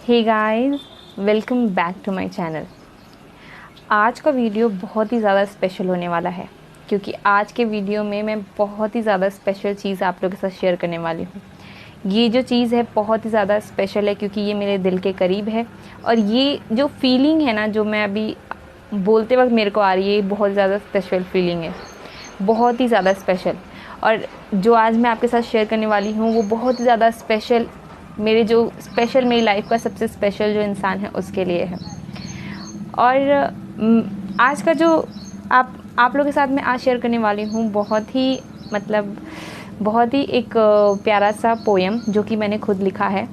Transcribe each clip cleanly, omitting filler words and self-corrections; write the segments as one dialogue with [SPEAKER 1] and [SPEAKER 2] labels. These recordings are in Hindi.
[SPEAKER 1] Hey guys, welcome back to my channel. आज का वीडियो बहुत ही ज़्यादा स्पेशल होने वाला है क्योंकि आज के वीडियो में मैं बहुत ही ज़्यादा स्पेशल चीज़ आप लोगों के साथ शेयर करने वाली हूँ। ये जो चीज़ है बहुत ही ज़्यादा स्पेशल है क्योंकि ये मेरे दिल के करीब है और ये जो फीलिंग है ना, जो मैं अभी बोलते वक्त मेरे को आ रही है, बहुत ज़्यादा स्पेशल फीलिंग है, बहुत ही ज़्यादा स्पेशल। और जो आज मैं आपके साथ शेयर करने वाली हूँ वो बहुत ही ज़्यादा स्पेशल, मेरी लाइफ का सबसे स्पेशल जो इंसान है उसके लिए है। और आज का जो आप लोगों के साथ मैं आज शेयर करने वाली हूँ बहुत ही एक प्यारा सा पोएम जो कि मैंने खुद लिखा है।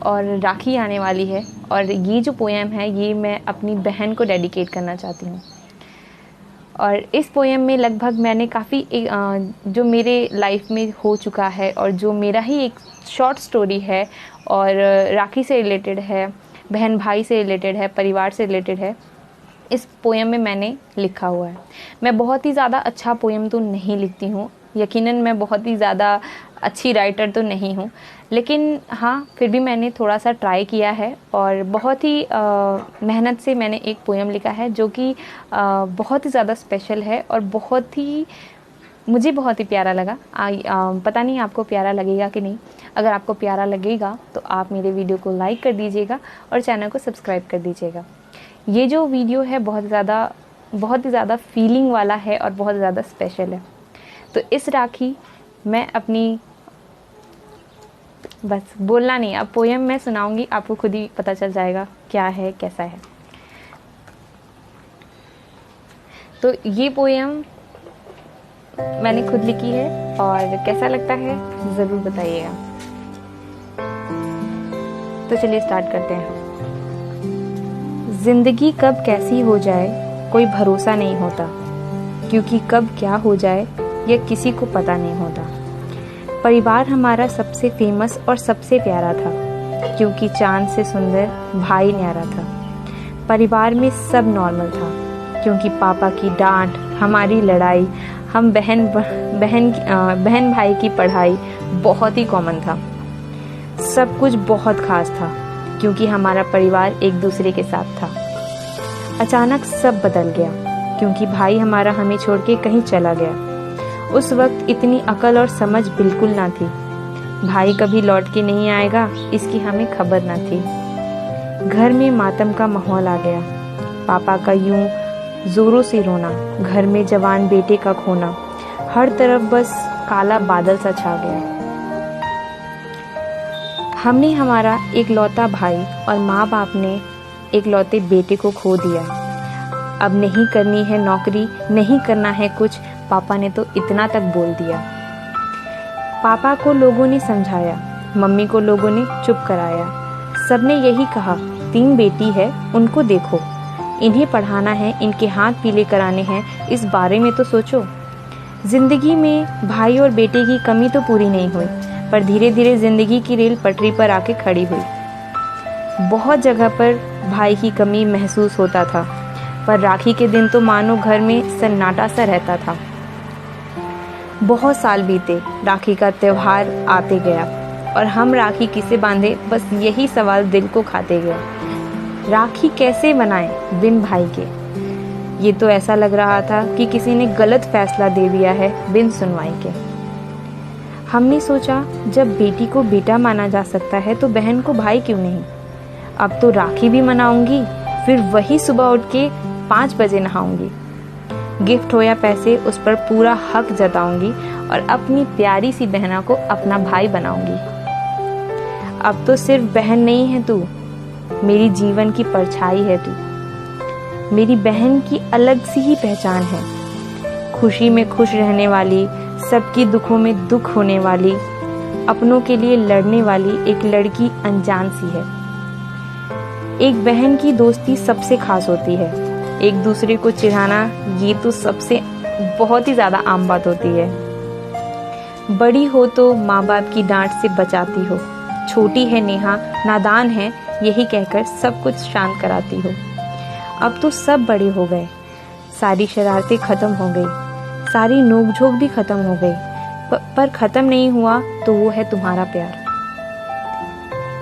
[SPEAKER 1] और राखी आने वाली है और ये जो पोएम है ये मैं अपनी बहन को डेडिकेट करना चाहती हूँ। और इस पोएम में लगभग मैंने काफ़ी जो मेरे लाइफ में हो चुका है और जो मेरा ही एक शॉर्ट स्टोरी है और राखी से रिलेटेड है, बहन भाई से रिलेटेड है, परिवार से रिलेटेड है, इस पोएम में मैंने लिखा हुआ है। मैं बहुत ही ज़्यादा अच्छा पोएम तो नहीं लिखती हूँ, यकीनन मैं बहुत ही ज़्यादा अच्छी राइटर तो नहीं हूँ, लेकिन हाँ फिर भी मैंने थोड़ा सा ट्राई किया है और बहुत ही मेहनत से मैंने एक पोएम लिखा है जो कि बहुत ही ज़्यादा स्पेशल है और मुझे बहुत ही प्यारा लगा। पता नहीं आपको प्यारा लगेगा कि नहीं। अगर आपको प्यारा लगेगा तो आप मेरे वीडियो को लाइक कर दीजिएगा और चैनल को सब्सक्राइब कर दीजिएगा। ये जो वीडियो है बहुत ही ज़्यादा फीलिंग वाला है और बहुत ज़्यादा स्पेशल है। तो इस राखी मैं अपनी, बस बोलना नहीं, अब पोएम मैं सुनाऊंगी, आपको खुद ही पता चल जाएगा क्या है कैसा है। तो ये पोएम मैंने खुद लिखी है और कैसा लगता है ज़रूर बताइएगा। तो चलिए स्टार्ट करते हैं। ज़िंदगी कब कैसी हो जाए कोई भरोसा नहीं होता, क्योंकि कब क्या हो जाए यह किसी को पता नहीं होता। परिवार हमारा सबसे फेमस और सबसे प्यारा था, क्योंकि चांद से सुंदर भाई न्यारा था। परिवार में सब नॉर्मल था, क्योंकि पापा की डांट, हमारी लड़ाई, हम बहन भाई की पढ़ाई बहुत ही कॉमन था। सब कुछ बहुत खास था, क्योंकि हमारा परिवार एक दूसरे के साथ था। अचानक सब बदल गया, क्योंकि भाई हमारा हमें छोड़ के कहीं चला गया। उस वक्त इतनी अकल और समझ बिल्कुल ना थी। भाई कभी लौट के नहीं आएगा इसकी हमें खबर ना थी। घर में मातम का माहौल आ गया। पापा का यूं जोरों से रोना, घर में जवान बेटे का खोना, हर तरफ बस काला बादल सा छा गया। हमने हमारा एक लौता भाई और माँ बाप ने एक लौते बेटे को खो दिया। अब नहीं करनी है नौकरी, नहीं करना है कुछ, पापा ने तो इतना तक बोल दिया। पापा को लोगों ने समझाया, मम्मी को लोगों ने चुप कराया। सबने यही कहा, 3 बेटी है, उनको देखो, इन्हें पढ़ाना है, इनके हाथ पीले कराने हैं, इस बारे में तो सोचो। जिंदगी में भाई और बेटे की कमी तो पूरी नहीं हुई, पर धीरे धीरे जिंदगी की रेल पटरी पर आके खड़ी हुई। बहुत जगह पर भाई की कमी महसूस होता था, पर राखी के दिन तो मानो घर में सन्नाटा सा रहता था। बहुत साल बीते, राखी का त्योहार आते गया और हम राखी किसे बांधे, बस यही सवाल दिल को खाते गया। राखी कैसे बनाएं बिन भाई के? ये तो ऐसा लग रहा था कि किसी ने गलत फैसला दे दिया है बिन सुनवाई के। हमने सोचा, जब बेटी को बेटा माना जा सकता है तो बहन को भाई क्यों नहीं? अब तो राखी भी मनाऊंगी, फिर वही सुबह उठ के 5 बजे नहाऊंगी। गिफ्ट हो या पैसे, उस पर पूरा हक जताऊंगी और अपनी प्यारी सी बहना को अपना भाई बनाऊंगी। अब तो सिर्फ बहन नहीं है तू, मेरी जीवन की परछाई है तू। मेरी बहन की अलग सी ही पहचान है, खुशी में खुश रहने वाली, सबकी दुखों में दुख होने वाली, अपनों के लिए लड़ने वाली एक लड़की अनजान सी है। एक बहन की दोस्ती सबसे खास होती है, एक दूसरे को चिढ़ाना ये तो सबसे बहुत ही ज़्यादा आम बात होती है। बड़ी हो तो माँ बाप की डांट से बचाती हो, छोटी है नेहा, नादान है, यही कहकर सब कुछ शांत कराती हो। अब तो सब बड़े हो गए, सारी शरारतें खत्म हो गई, सारी नोक-झोंक भी खत्म हो गई, पर खत्म नहीं हुआ तो वो है तुम्हारा प्यार।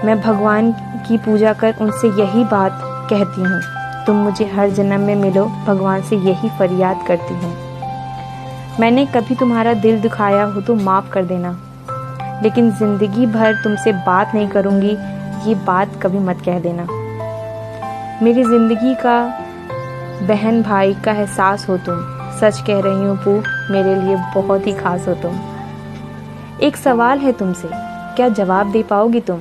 [SPEAKER 1] मैं भगवान की पूजा कर उनसे यही बात कहती हूँ, तुम मुझे हर जन्म में मिलो, भगवान से यही फरियाद करती हूँ। मैंने कभी तुम्हारा दिल दुखाया हो तो माफ़ कर देना, लेकिन ज़िंदगी भर तुमसे बात नहीं करूँगी, ये बात कभी मत कह देना। मेरी ज़िंदगी का बहन भाई का एहसास हो तुम, सच कह रही हूँ पू, मेरे लिए बहुत ही खास हो तुम। एक सवाल है तुमसे, क्या जवाब दे पाओगी तुम?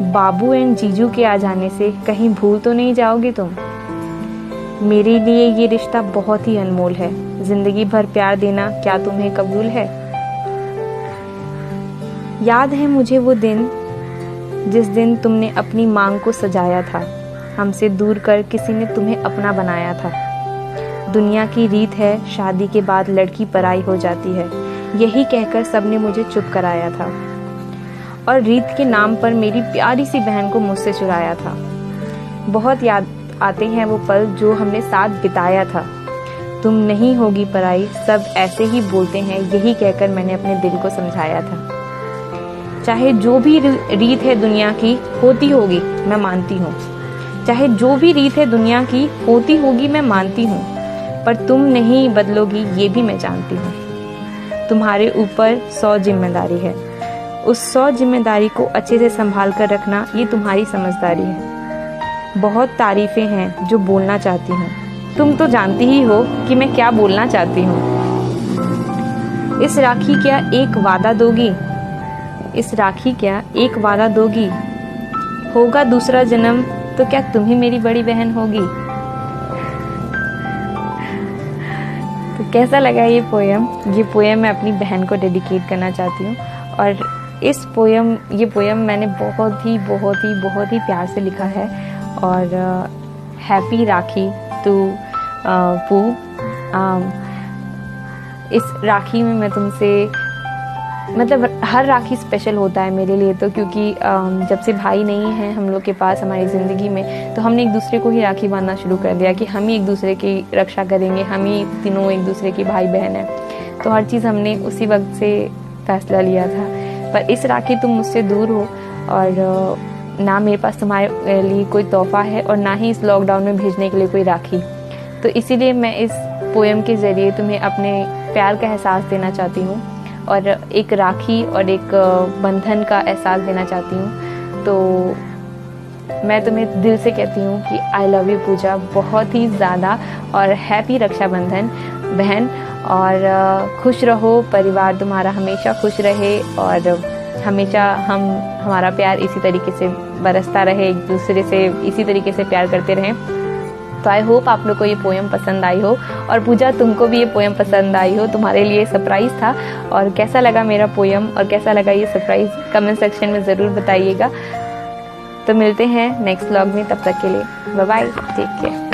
[SPEAKER 1] बाबू एंड जीजू के आ जाने से कहीं भूल तो नहीं जाओगी तुम? मेरे लिए ये रिश्ता बहुत ही अनमोल है, जिंदगी भर प्यार देना क्या तुम्हें कबूल है? याद है मुझे वो दिन जिस दिन तुमने अपनी मांग को सजाया था, हमसे दूर कर किसी ने तुम्हें अपना बनाया था। दुनिया की रीत है शादी के बाद लड़की पराई हो जाती है, यही कहकर सबने मुझे चुप कराया था और रीत के नाम पर मेरी प्यारी सी बहन को मुझसे चुराया था। बहुत याद आते हैं वो पल जो हमने साथ बिताया था। तुम नहीं होगी पराई, सब ऐसे ही बोलते हैं, यही कहकर मैंने अपने दिल को समझाया था। चाहे जो भी रीत है दुनिया की होती होगी मैं मानती हूँ, चाहे जो भी रीत है दुनिया की होती होगी मैं मानती हूँ, पर तुम नहीं बदलोगी ये भी मैं जानती हूँ। तुम्हारे ऊपर 100 जिम्मेदारी है, उस 100 जिम्मेदारी को अच्छे से संभाल कर रखना ये तुम्हारी समझदारी है। बहुत तारीफें हैं जो बोलना चाहती हूँ, तुम तो जानती ही हो कि मैं क्या बोलना चाहती हूँ। इस राखी क्या एक वादा दोगी? इस राखी क्या एक वादा दोगी? होगा दूसरा जन्म तो क्या तुम ही मेरी बड़ी बहन होगी? तो कैसा लगा ये पोयम? ये पोयम मैं अपनी बहन को डेडिकेट करना चाहती हूँ और ये पोयम मैंने बहुत ही प्यार से लिखा है। और हैप्पी राखी टू पू। इस राखी में मैं तुमसे मतलब हर राखी स्पेशल होता है मेरे लिए तो, क्योंकि जब से भाई नहीं है हम लोग के पास हमारी ज़िंदगी में, तो हमने एक दूसरे को ही राखी बांधना शुरू कर दिया कि हम ही एक दूसरे की रक्षा करेंगे, हम ही तीनों एक दूसरे के भाई बहन हैं। तो हर चीज़ हमने उसी वक्त से फैसला लिया था। पर इस राखी तुम मुझसे दूर हो और ना मेरे पास तुम्हारे लिए कोई तोहफा है और ना ही इस लॉकडाउन में भेजने के लिए कोई राखी। तो इसीलिए मैं इस पोएम के ज़रिए तुम्हें अपने प्यार का एहसास देना चाहती हूँ और एक राखी और एक बंधन का एहसास देना चाहती हूँ। तो मैं तुम्हें दिल से कहती हूँ कि आई लव यू पूजा, बहुत ही ज़्यादा, और हैप्पी रक्षाबंधन बहन। और खुश रहो, परिवार तुम्हारा हमेशा खुश रहे और हमेशा हमारा प्यार इसी तरीके से बरसता रहे, एक दूसरे से इसी तरीके से प्यार करते रहें। तो आई होप आप लोग को ये पोएम पसंद आई हो और पूजा तुमको भी ये पोएम पसंद आई हो। तुम्हारे लिए सरप्राइज़ था और कैसा लगा मेरा पोएम और कैसा लगा ये सरप्राइज़ कमेंट सेक्शन में ज़रूर बताइएगा। तो मिलते हैं नेक्स्ट व्लॉग में, तब तक के लिए बाय बाय, टेक केयर।